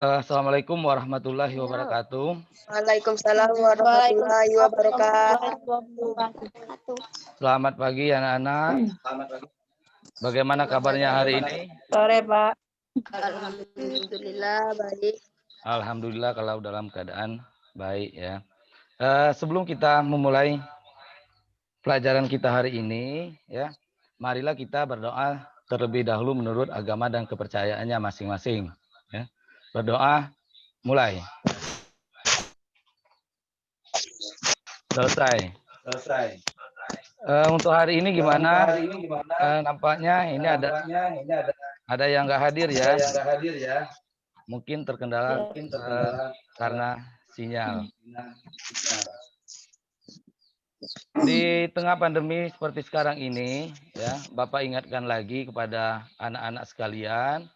Assalamualaikum warahmatullahi wabarakatuh. Waalaikumsalam warahmatullahi wabarakatuh. Selamat pagi anak-anak. Bagaimana kabarnya hari ini? Sore, Pak. Alhamdulillah baik. Alhamdulillah kalau dalam keadaan baik ya. Sebelum kita memulai pelajaran kita hari ini ya, marilah kita berdoa terlebih dahulu menurut agama dan kepercayaannya masing-masing ya. Berdoa mulai. Selesai. Untuk hari ini gimana? Nampaknya ini ada yang nggak hadir ya. Mungkin terkendala karena sinyal. Di tengah pandemi seperti sekarang ini, ya, Bapak ingatkan lagi kepada anak-anak sekalian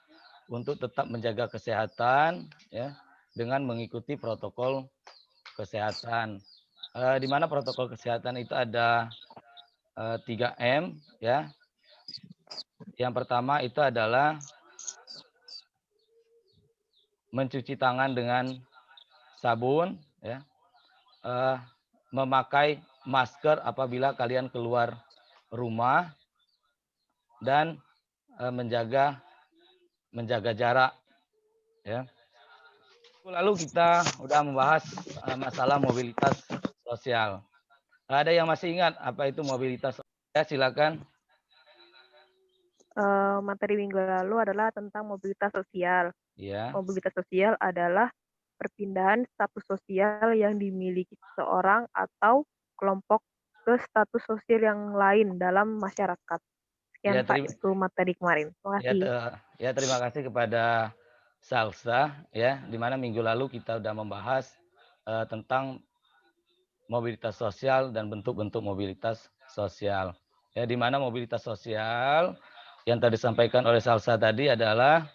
untuk tetap menjaga kesehatan, ya, dengan mengikuti protokol kesehatan. Di mana protokol kesehatan itu ada 3M, ya. Yang pertama itu adalah mencuci tangan dengan sabun, ya. Memakai masker apabila kalian keluar rumah dan menjaga jarak ya. Lalu kita udah membahas masalah mobilitas sosial. Ada yang masih ingat apa itu mobilitas sosial? Ya, silakan. Materi minggu lalu adalah tentang mobilitas sosial. Ya. Mobilitas sosial adalah perpindahan status sosial yang dimiliki seseorang atau kelompok ke status sosial yang lain dalam masyarakat. Sekian, Pak, itu materi kemarin. Terima kasih. Ya, terima kasih kepada Salsa ya, di mana minggu lalu kita sudah membahas tentang mobilitas sosial dan bentuk-bentuk mobilitas sosial. Ya, di mana mobilitas sosial yang tadi disampaikan oleh Salsa tadi adalah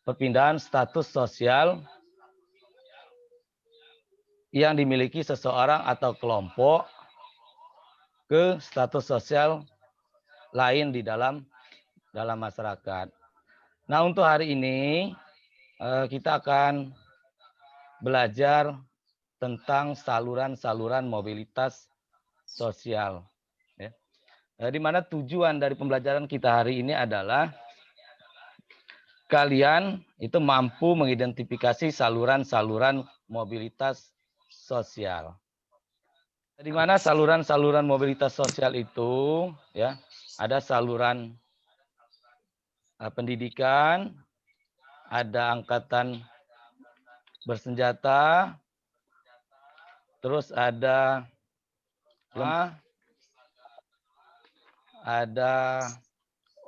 perpindahan status sosial yang dimiliki seseorang atau kelompok ke status sosial lain di dalam masyarakat. Nah, untuk hari ini kita akan belajar tentang saluran-saluran mobilitas sosial. Ya. Di mana tujuan dari pembelajaran kita hari ini adalah kalian itu mampu mengidentifikasi saluran-saluran mobilitas sosial. Di mana saluran-saluran mobilitas sosial itu ya, ada saluran pendidikan, ada angkatan bersenjata, terus ada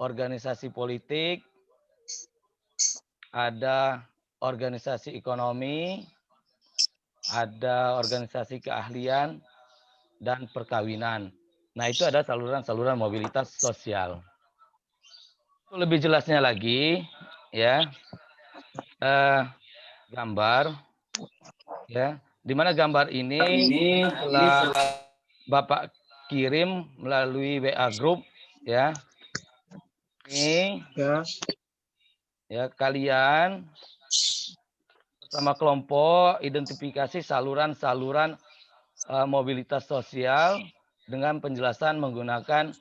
organisasi politik, ada organisasi ekonomi, ada organisasi keahlian, dan perkawinan. Nah, itu ada saluran-saluran mobilitas sosial. Lebih jelasnya lagi, ya, gambar, ya, di mana gambar ini telah Bapak kirim melalui WA Group, ya. Ini, ya, kalian bersama kelompok identifikasi saluran-saluran mobilitas sosial dengan penjelasan menggunakan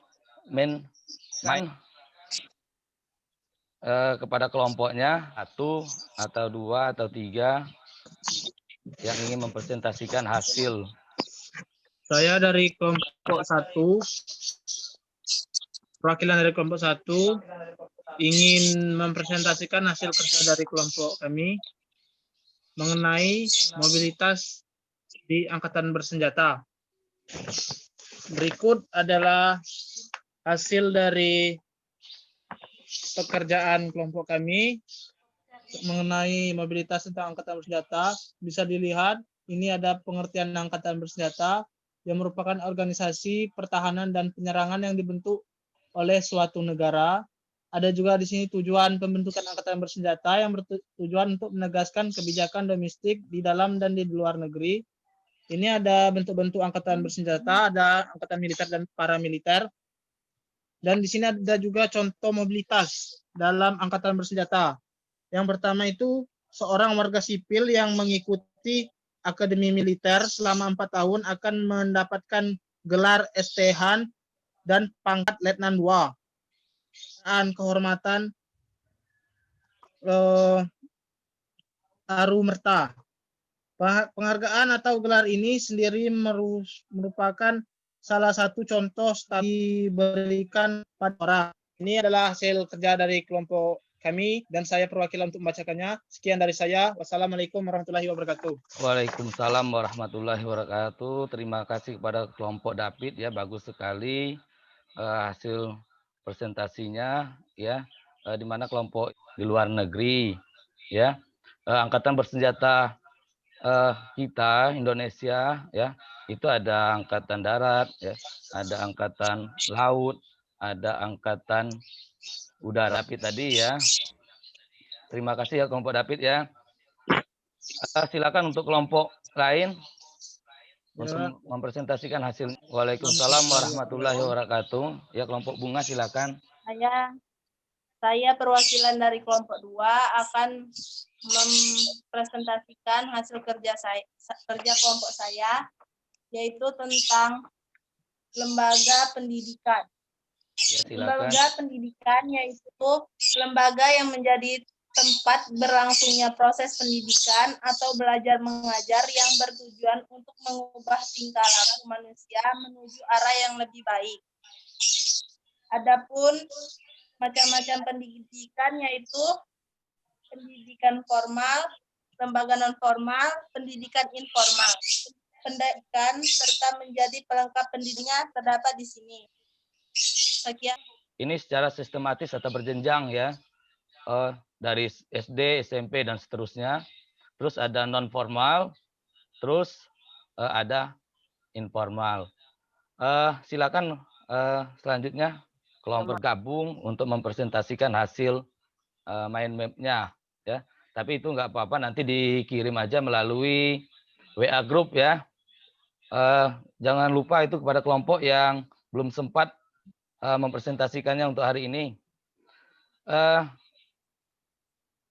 kepada kelompoknya 1 atau 2 atau 3 yang ingin mempresentasikan hasil. Saya dari kelompok 1, perwakilan dari kelompok 1 ingin mempresentasikan hasil kerja dari kelompok kami mengenai mobilitas di angkatan bersenjata. Berikut adalah hasil dari pekerjaan kelompok kami mengenai mobilitas tentang angkatan bersenjata. Bisa dilihat, ini ada pengertian angkatan bersenjata yang merupakan organisasi pertahanan dan penyerangan yang dibentuk oleh suatu negara. Ada juga di sini tujuan pembentukan angkatan bersenjata yang bertujuan untuk menegaskan kebijakan domestik di dalam dan di luar negeri. Ini ada bentuk-bentuk angkatan bersenjata, ada angkatan militer dan paramiliter. Dan di sini ada juga contoh mobilitas dalam angkatan bersenjata. Yang pertama itu seorang warga sipil yang mengikuti akademi militer selama 4 tahun akan mendapatkan gelar STH dan pangkat Letnan II. Dan kehormatan Arumerta. Penghargaan atau gelar ini sendiri merupakan salah satu contoh diberikan pada orang. Ini adalah hasil kerja dari kelompok kami dan saya perwakilan untuk membacakannya. Sekian dari saya. Wassalamualaikum warahmatullahi wabarakatuh. Waalaikumsalam warahmatullahi wabarakatuh. Terima kasih kepada kelompok David ya, bagus sekali hasil presentasinya ya, di mana kelompok di luar negeri ya, angkatan bersenjata kita Indonesia ya, itu ada angkatan darat ya, ada angkatan laut, ada angkatan udara. David tadi ya. Terima kasih ya kelompok David ya. Silakan untuk kelompok lain untuk mempresentasikan hasil. Waalaikumsalam warahmatullahi wabarakatuh. Ya, kelompok Bunga silakan. Saya perwakilan dari kelompok 2 akan mempresentasikan hasil kerja kelompok saya, yaitu tentang lembaga pendidikan. Ya, silakan. Lembaga pendidikan yaitu lembaga yang menjadi tempat berlangsungnya proses pendidikan atau belajar mengajar yang bertujuan untuk mengubah tingkah laku manusia menuju arah yang lebih baik. Adapun macam-macam pendidikan yaitu pendidikan formal, lembaga non formal, pendidikan informal. Pendidikan serta menjadi pelengkap pendidikannya terdapat di sini. Sekian. Ini secara sistematis atau berjenjang ya, dari SD, SMP dan seterusnya. Terus ada non formal, terus ada informal. Silakan selanjutnya kelompok bergabung untuk mempresentasikan hasil mind map-nya ya. Tapi itu nggak apa-apa, nanti dikirim aja melalui WA group ya. Jangan lupa itu kepada kelompok yang belum sempat mempresentasikannya untuk hari ini.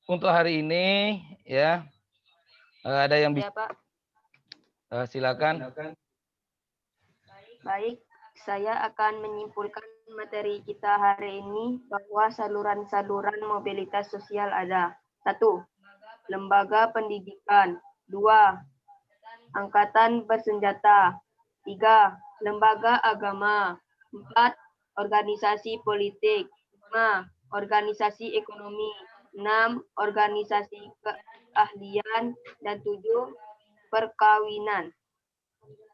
Untuk hari ini ya, ada yang bisa. Pak. Silakan. Baik, saya akan menyimpulkan materi kita hari ini bahwa saluran-saluran mobilitas sosial ada. 1. Lembaga pendidikan. 2. Angkatan bersenjata. 3. Lembaga agama. 4. Organisasi politik. 5. Organisasi ekonomi. 6. Organisasi keahlian. Dan 7. Perkawinan.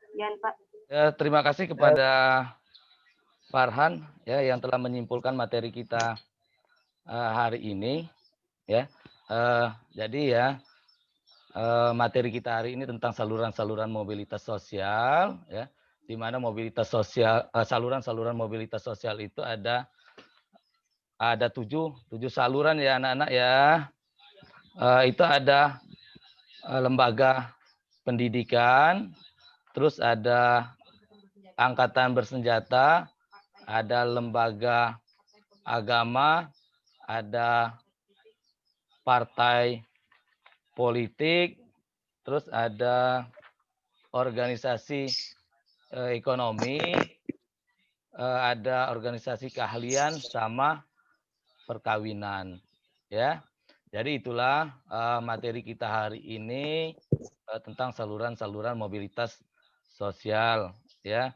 Sekian, Pak. Ya, terima kasih kepada Farhan ya yang telah menyimpulkan materi kita hari ini ya. Jadi ya materi kita hari ini tentang saluran-saluran mobilitas sosial ya, di mana mobilitas sosial saluran-saluran mobilitas sosial itu ada 7 saluran ya anak-anak ya. Itu ada lembaga pendidikan, terus ada angkatan bersenjata, ada lembaga agama, ada partai politik, terus ada organisasi ekonomi, ada organisasi keahlian sama perkawinan ya. Jadi itulah materi kita hari ini tentang saluran-saluran mobilitas sosial ya.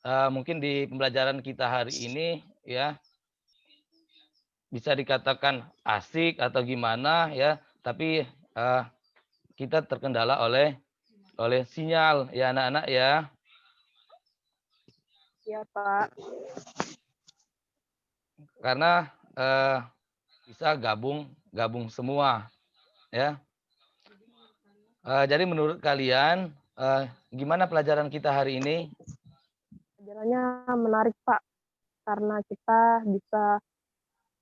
Mungkin di pembelajaran kita hari ini ya bisa dikatakan asik atau gimana ya, tapi kita terkendala oleh sinyal ya anak-anak ya. Ya, Pak. Karena bisa gabung semua ya. Jadi menurut kalian gimana pelajaran kita hari ini? Pelajarannya menarik, Pak, karena kita bisa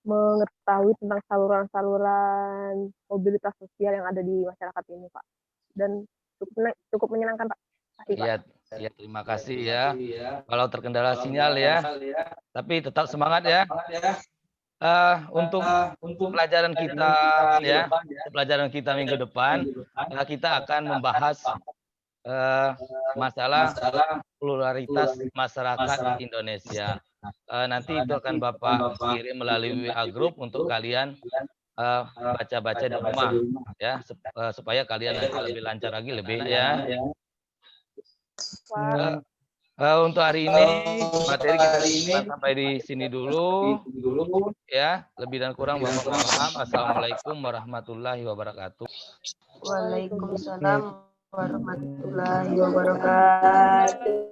mengetahui tentang saluran-saluran mobilitas sosial yang ada di masyarakat ini, Pak. Dan cukup menyenangkan, Pak. Iya, ya, terima kasih ya. Kalau terkendala sinyal ya, tapi tetap semangat ya. Untuk pelajaran kita ya, pelajaran kita minggu depan kita akan membahas masalah pluralitas masyarakat Indonesia. Nanti itu akan Bapak kirim melalui WA Group untuk kalian baca-baca di rumah ya, supaya kalian nanti lebih lancar lagi, lebih ya. Untuk hari ini materi kita sampai di sini dulu ya. Lebih dan kurang mohon maaf. Assalamualaikum warahmatullahi wabarakatuh. Waalaikumsalam warahmatullahi wabarakatuh.